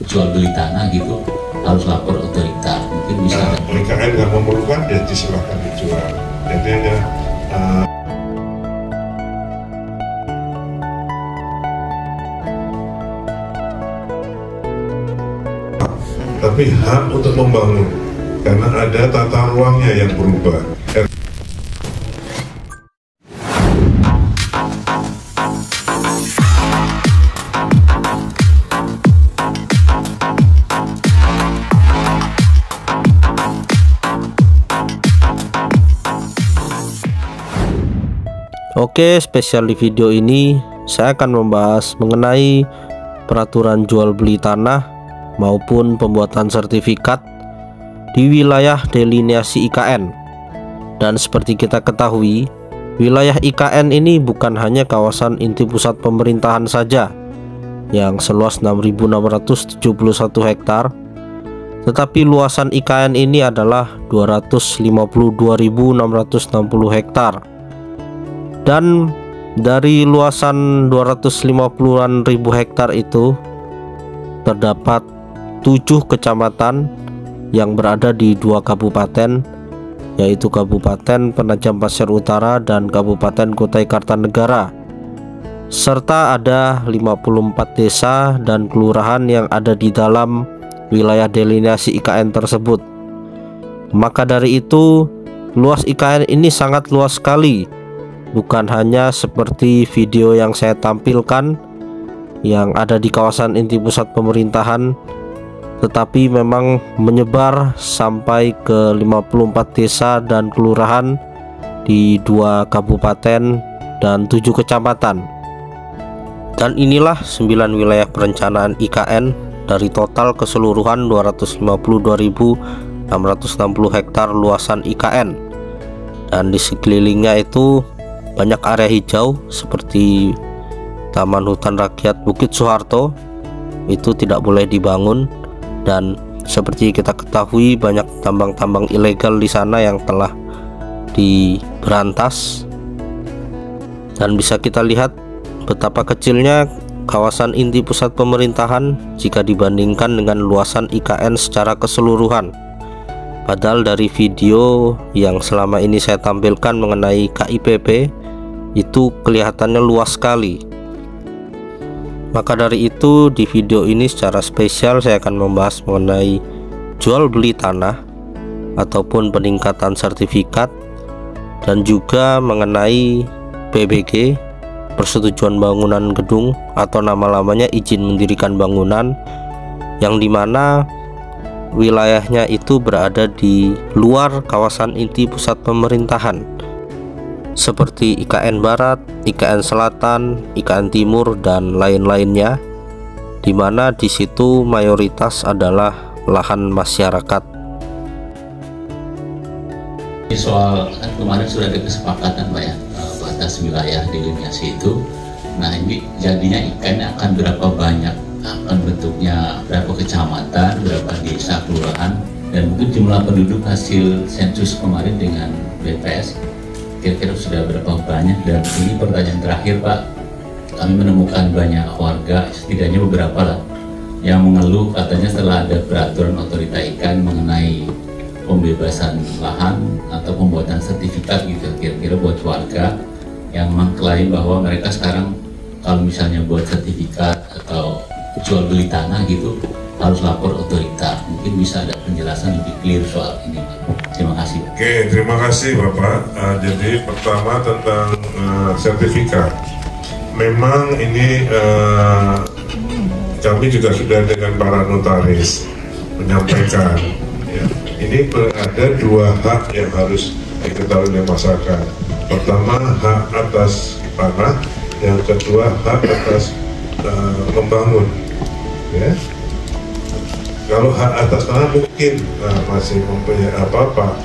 jual beli tanah gitu harus lapor otorita. Mungkin bisa. IKN nggak memerlukan ya disilahkan dijual. Jadi hanya tapi hak untuk membangun karena ada tata ruangnya yang berubah. Oke, spesial di video ini saya akan membahas mengenai peraturan jual beli tanah maupun pembuatan sertifikat di wilayah delineasi IKN. Dan seperti kita ketahui, wilayah IKN ini bukan hanya kawasan inti pusat pemerintahan saja yang seluas 6.671 hektar, tetapi luasan IKN ini adalah 252.660 hektar. Dan dari luasan 250-an ribu hektar itu terdapat 7 kecamatan yang berada di 2 kabupaten, yaitu Kabupaten Penajam Pasir Utara dan Kabupaten Kutai Kartanegara, serta ada 54 desa dan kelurahan yang ada di dalam wilayah delineasi IKN tersebut. Maka dari itu, luas IKN ini sangat luas sekali. Bukan hanya seperti video yang saya tampilkan yang ada di kawasan inti pusat pemerintahan, tetapi memang menyebar sampai ke 54 desa dan kelurahan di 2 kabupaten dan 7 kecamatan. Dan inilah 9 wilayah perencanaan IKN dari total keseluruhan 252.660 hektar luasan IKN. Dan di sekelilingnya itu banyak area hijau seperti Taman Hutan Rakyat Bukit Soeharto, itu tidak boleh dibangun, dan seperti kita ketahui banyak tambang-tambang ilegal di sana yang telah diberantas. Dan bisa kita lihat betapa kecilnya kawasan inti pusat pemerintahan jika dibandingkan dengan luasan IKN secara keseluruhan. Padahal dari video yang selama ini saya tampilkan mengenai KIPP itu kelihatannya luas sekali. Maka dari itu di video ini secara spesial saya akan membahas mengenai jual beli tanah ataupun peningkatan sertifikat, dan juga mengenai PBG, persetujuan bangunan gedung, atau nama-lamanya izin mendirikan bangunan, yang dimana wilayahnya itu berada di luar kawasan inti pusat pemerintahan, seperti IKN Barat, IKN Selatan, IKN Timur, dan lain-lainnya, di mana di situ mayoritas adalah lahan masyarakat. Soal kan kemarin sudah ada kesepakatan Pak ya, batas wilayah delineasi itu. Nah ini jadinya IKN akan berapa banyak, akan bentuknya berapa kecamatan, berapa desa, kelurahan, dan mungkin jumlah penduduk hasil sensus kemarin dengan BPS kira-kira sudah berapa banyak. Dan ini pertanyaan terakhir Pak, kami menemukan banyak warga, setidaknya beberapa lah, yang mengeluh katanya setelah ada peraturan otorita IKN mengenai pembebasan lahan atau pembuatan sertifikat gitu, kira-kira buat warga yang mengklaim bahwa mereka sekarang kalau misalnya buat sertifikat atau jual beli tanah gitu harus lapor otorita. Mungkin bisa ada penjelasan lebih clear soal ini Pak. Terima kasih. Oke, terima kasih Bapak. Jadi pertama tentang sertifikat. Memang ini kami juga sudah dengan para notaris menyampaikan ya, ini ada 2 hak yang harus diketahui oleh masyarakat. Pertama, hak atas tanah, yang kedua hak atas membangun ya. Kalau hak atas tanah mungkin masih mempunyai apa-apa,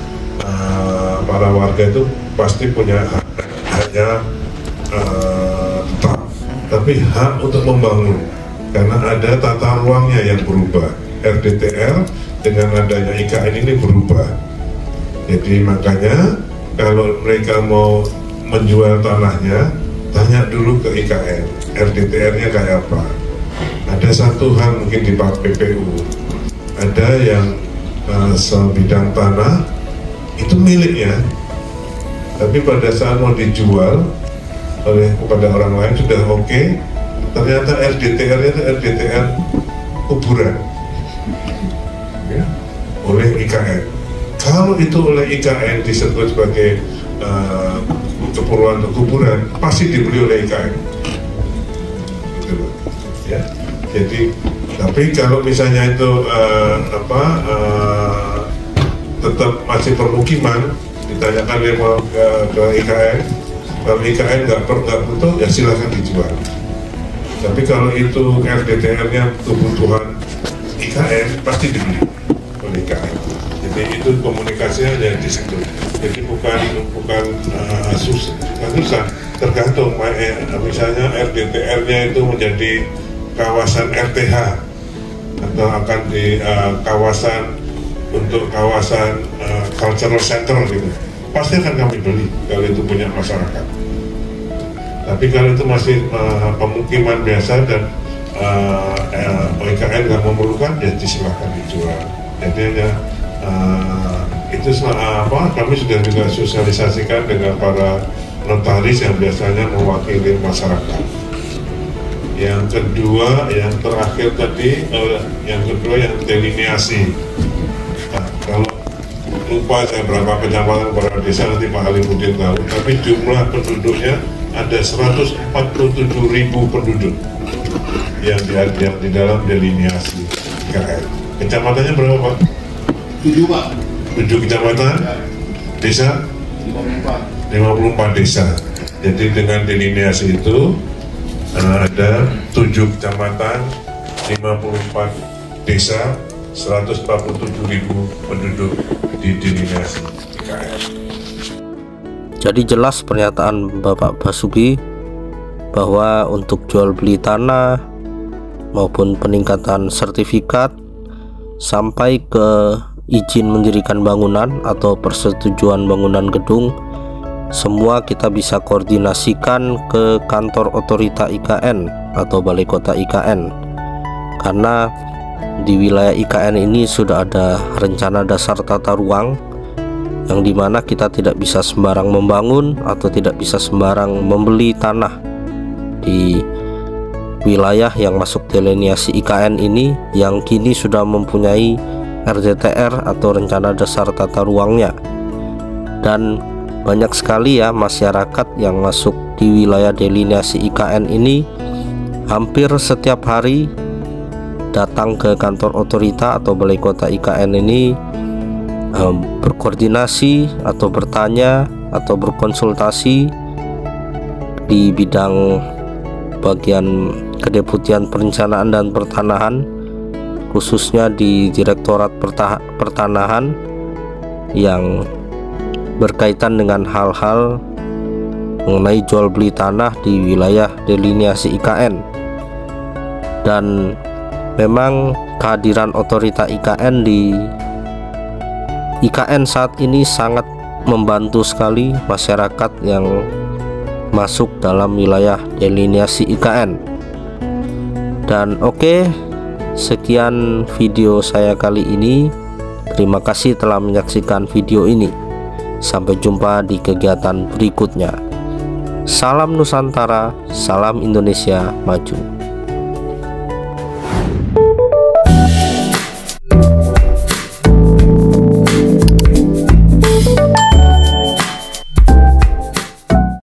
para warga itu pasti punya haknya tetap, tapi hak untuk membangun karena ada tata ruangnya yang berubah. RDTR dengan adanya IKN ini berubah. Jadi makanya kalau mereka mau menjual tanahnya, tanya dulu ke IKN, RDTR-nya kayak apa. Ada satu hal mungkin di PPU, ada yang sebidang tanah itu miliknya, tapi pada saat mau dijual kepada orang lain sudah oke, ternyata RDTR-nya itu RDTR kuburan ya, oleh IKN. Kalau itu oleh IKN disebut sebagai keperluan kuburan, pasti dibeli oleh IKN. Gitu, ya. Jadi, tapi kalau misalnya itu tetap masih permukiman, ditanyakan dia mau ke IKN, kalau IKN nggak butuh, ya silahkan dijual. Tapi kalau itu RDTR-nya kebutuhan IKN, pasti dibeli oleh IKN. Jadi itu komunikasinya yang di situ. Jadi bukan susah, tergantung. Misalnya RDTR-nya itu menjadi kawasan RTH atau akan di kawasan untuk kawasan cultural center gitu, pasti akan kami beli kalau itu punya masyarakat. Tapi kalau itu masih pemukiman biasa dan IKN nggak memerlukan, ya disilahkan dijual. Jadi ya itu kami sudah juga sosialisasikan dengan para notaris yang biasanya mewakili masyarakat. Yang kedua, yang terakhir tadi, yang delineasi. Nah, kalau lupa saya berapa kecamatan pada desa, nanti Pak Halimudin tahu, tapi jumlah penduduknya ada 147.000 penduduk yang di dalam delineasi IKN. Kecamatannya berapa Pak? 7 Pak. 7 kecamatan, desa 54 desa. Jadi dengan delineasi itu ada 7 kecamatan, 54 desa, 147.000 penduduk di delineasi IKN. Jadi jelas pernyataan Bapak Basuki bahwa untuk jual beli tanah maupun peningkatan sertifikat sampai ke izin mendirikan bangunan atau persetujuan bangunan gedung, semua kita bisa koordinasikan ke kantor otorita IKN atau balai kota IKN, karena di wilayah IKN ini sudah ada rencana dasar tata ruang yang dimana kita tidak bisa sembarang membangun atau tidak bisa sembarang membeli tanah di wilayah yang masuk delineasi IKN ini, yang kini sudah mempunyai RDTR atau rencana dasar tata ruangnya. Dan banyak sekali ya masyarakat yang masuk di wilayah delineasi IKN ini hampir setiap hari datang ke kantor otorita atau balai kota IKN ini berkoordinasi atau bertanya atau berkonsultasi di bidang bagian Kedeputian Perencanaan dan Pertanahan, khususnya di Direktorat Pertanahan yang berkaitan dengan hal-hal mengenai jual beli tanah di wilayah delineasi IKN. Dan memang kehadiran otorita IKN di IKN saat ini sangat membantu sekali masyarakat yang masuk dalam wilayah delineasi IKN. Dan oke, sekian video saya kali ini. Terima kasih telah menyaksikan video ini. Sampai jumpa di kegiatan berikutnya. Salam Nusantara, salam Indonesia Maju.